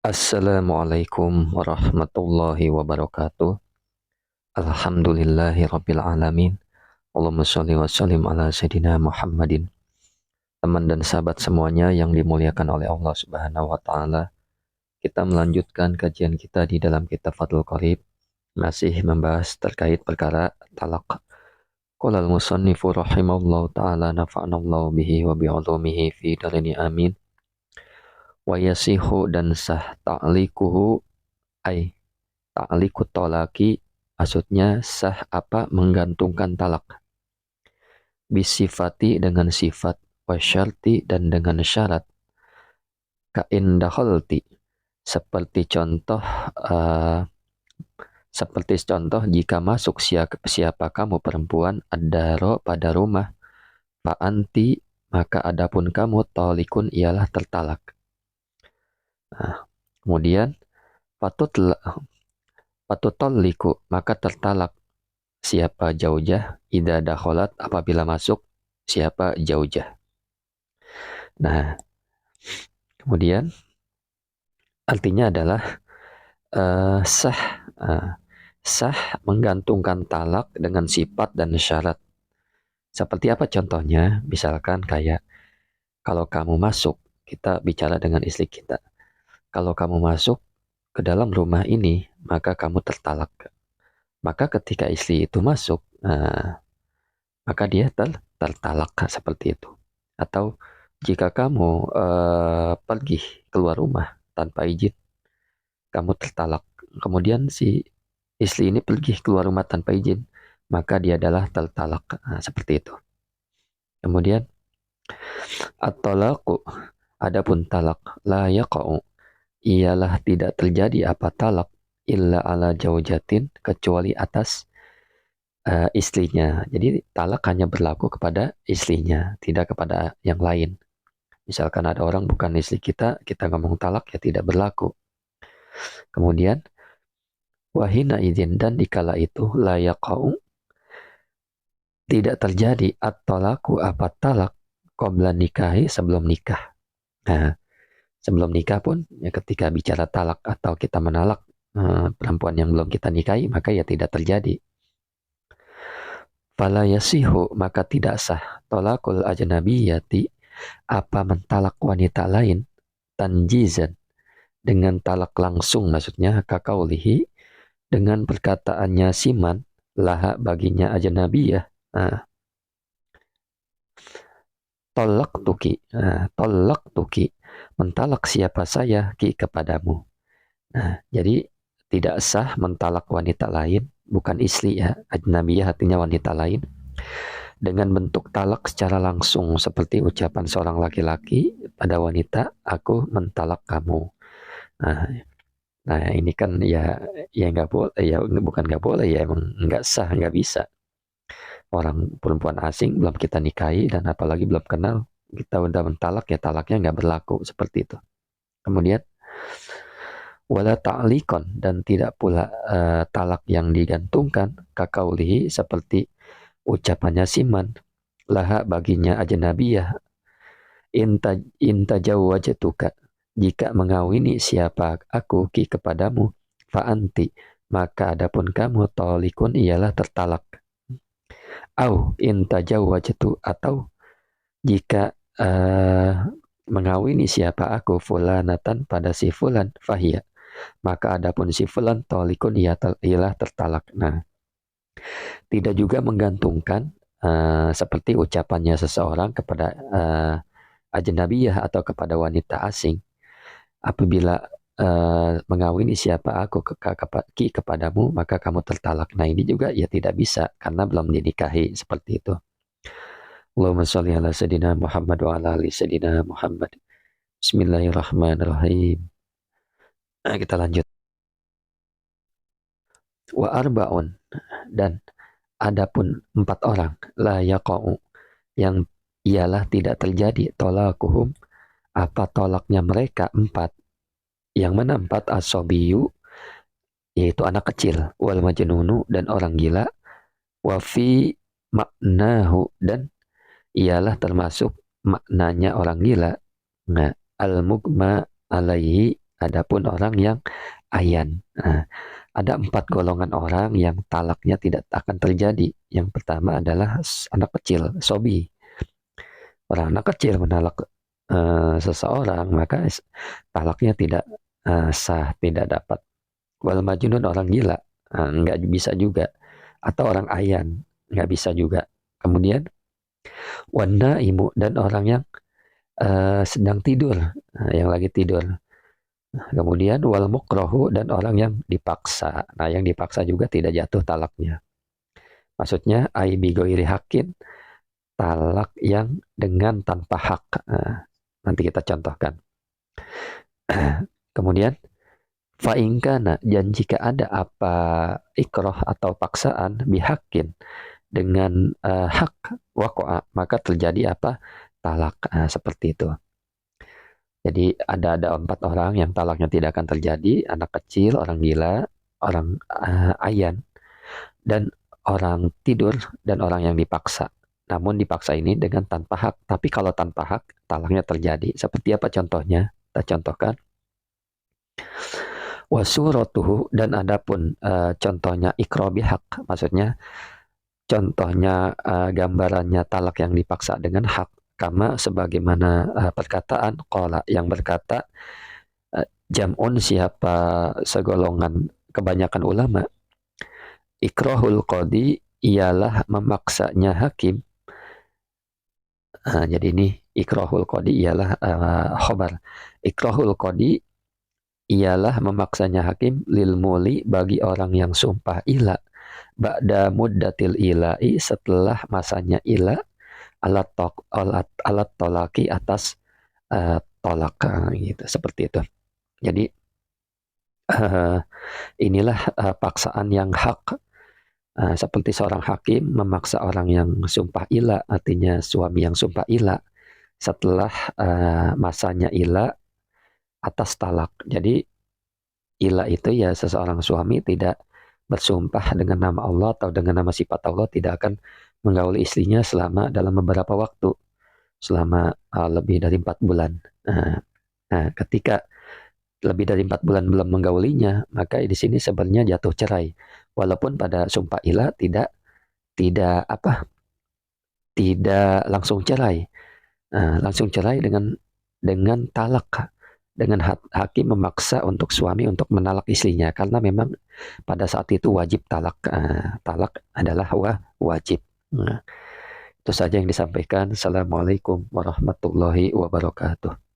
Assalamualaikum warahmatullahi wabarakatuh. Alhamdulillahi rabbil alamin. Allahumma sholli wa sallim ala sayyidina Muhammadin. Teman dan sahabat semuanya yang dimuliakan oleh Allah Subhanahu wa taala. Kita melanjutkan kajian kita di dalam kitab Fathul Qorib, masih membahas terkait perkara talak. Qala al-musannifu rahimahullahu taala nafa'anallahu bihi wa bi'ulumihi fi darini amin. Wa yasihu dan sah ta'likuhu ay ta'liqut tolaki, maksudnya sah apa menggantungkan talak. Bisifati dengan sifat, wasyarti dan dengan syarat. Ka'indakhalti, seperti contoh uh, seperti contoh jika masuk siapa kamu perempuan adaro pada rumah, fa'anti maka adapun kamu tolikun ialah tertalak. Nah, kemudian patutolliku maka tertalak siapa jaujah, idza dakhalat apabila masuk siapa jaujah. Nah, kemudian artinya adalah sah sah menggantungkan talak dengan sifat dan syarat. Seperti apa contohnya? Misalkan kayak kalau kamu masuk, kita bicara dengan istri kita. Kalau kamu masuk ke dalam rumah ini, maka kamu tertalak. Maka ketika istri itu masuk, maka dia tertalak seperti itu. Atau jika kamu pergi keluar rumah tanpa izin, kamu tertalak. Kemudian si istri ini pergi keluar rumah tanpa izin, maka dia adalah tertalak. Nah, seperti itu. Kemudian at-talaqu, adapun talak, la yaqa'u, ialah tidak terjadi apa talak illa ala jaujatin, kecuali atas istrinya. Jadi talak hanya berlaku kepada istrinya, tidak kepada yang lain. Misalkan ada orang bukan istri kita ngomong talak ya tidak berlaku. Kemudian wahina izin, dan dikala itu layakau, tidak terjadi at-talaku apa talak qabla nikahi, sebelum nikah. Nah, sebelum nikah pun ya ketika bicara talak atau kita menalak perempuan yang belum kita nikahi, maka ya tidak terjadi. Fala yasihu, maka tidak sah talakul ajnabiyati, apa mentalak wanita lain, tanjizan, dengan talak langsung, maksudnya kakaulihi, dengan perkataannya siman, laha baginya ajnabiyah, tolak tuki, tolak tuki, mentalak siapa saya ki kepadamu. Nah, jadi tidak sah mentalak wanita lain, bukan istri ya, ajnabiyah artinya wanita lain, dengan bentuk talak secara langsung seperti ucapan seorang laki-laki pada wanita, aku mentalak kamu. Nah, nah ini kan ya nggak boleh, ya bukan nggak boleh, ya emang nggak sah, nggak bisa. Orang perempuan asing belum kita nikahi dan apalagi belum kenal, kita udah mentalak, ya talaknya nggak berlaku seperti itu. Kemudian wala ta'likon, dan tidak pula talak yang digantungkan, kakaulihi, seperti ucapannya siman, laha baginya ajnabiyah, inta jawwajtuka, jika mengawini siapa aku ki kepadamu, fa anti, maka adapun kamu tolikun ialah tertalak. Au inta jawwajtu, atau jika mengawini siapa aku fulanatan pada si fulan, fahiyah, maka adapun si fulan tolikun ialah tertalak. Nah, tidak juga menggantungkan seperti ucapannya seseorang kepada ajnabiyah atau kepada wanita asing, apabila mengawini siapa aku kepadamu, maka kamu tertalak. Nah, ini juga ya tidak bisa karena belum dinikahi, seperti itu. Allahumma sholli ala sayyidina Muhammad wa ala ali sayyidina Muhammad. Bismillahirrahmanirrahim. Nah, kita lanjut. Wa arba'un, dan adapun 4 orang, la yaqa'u, yang ialah tidak terjadi tolakuhum, apa tolaknya mereka 4. Yang mana 4? Asobiyu, yaitu anak kecil, wal majnunu, dan orang gila, wafi maknahu, dan ialah termasuk maknanya orang gila. Nah, al mugma alaihi, Adapun orang yang ayan. Nah, ada 4 golongan orang yang talaknya tidak akan terjadi. Yang pertama adalah anak kecil, sobi. Orang anak kecil menalak seseorang, maka talaknya tidak sah, tidak dapat. Wal majnun orang gila, nggak bisa juga. Atau orang ayan, nggak bisa juga. Kemudian wana imu dan orang yang sedang tidur, yang lagi tidur. Kemudian wal mukrohu dan orang yang dipaksa. Nah, yang dipaksa juga tidak jatuh talaknya. Maksudnya ai bigoiri hakin, talak yang dengan tanpa hak. Nah, nanti kita contohkan. Kemudian fa'ingkana, dan jika ada apa ikroh atau paksaan bihakin dengan hak wakoa, maka terjadi apa talak, seperti itu. Jadi ada 4 orang yang talaknya tidak akan terjadi: anak kecil, orang gila, orang ayan, dan orang tidur, dan orang yang dipaksa. Namun dipaksa ini dengan tanpa hak. Tapi kalau tanpa hak, talaknya terjadi. Seperti apa contohnya? Kita contohkan. Wasuratuhu, dan adapun contohnya ikro bihak, maksudnya contohnya gambarannya talak yang dipaksa dengan hak, kama sebagaimana perkataan qala yang berkata, jam'un siapa segolongan kebanyakan ulama, ikrohul qadi ialah memaksanya hakim. Jadi ini ikrohul qadi ialah khobar. Ikrohul qadi ialah memaksanya hakim lil muli bagi orang yang sumpah ila ba'da muddatil ila'i setelah masanya ila alat tolaki atas tolak, gitu, seperti itu. Jadi inilah paksaan yang hak, seperti seorang hakim memaksa orang yang sumpah ila, artinya suami yang sumpah ila setelah masanya ila atas talak. Jadi ila itu ya seseorang suami tidak bersumpah dengan nama Allah atau dengan nama sifat Allah, tidak akan menggauli istrinya selama dalam beberapa waktu, selama lebih dari 4 bulan. Nah, ketika lebih dari 4 bulan belum menggaulinya, maka di sini sebenarnya jatuh cerai. Walaupun pada sumpah ilah tidak apa, tidak langsung cerai. Langsung cerai dengan talak, dengan hakim memaksa untuk suami untuk menalak istrinya, karena memang pada saat itu wajib talak. Talak adalah wajib. Nah, itu saja yang disampaikan. Assalamualaikum warahmatullahi wabarakatuh.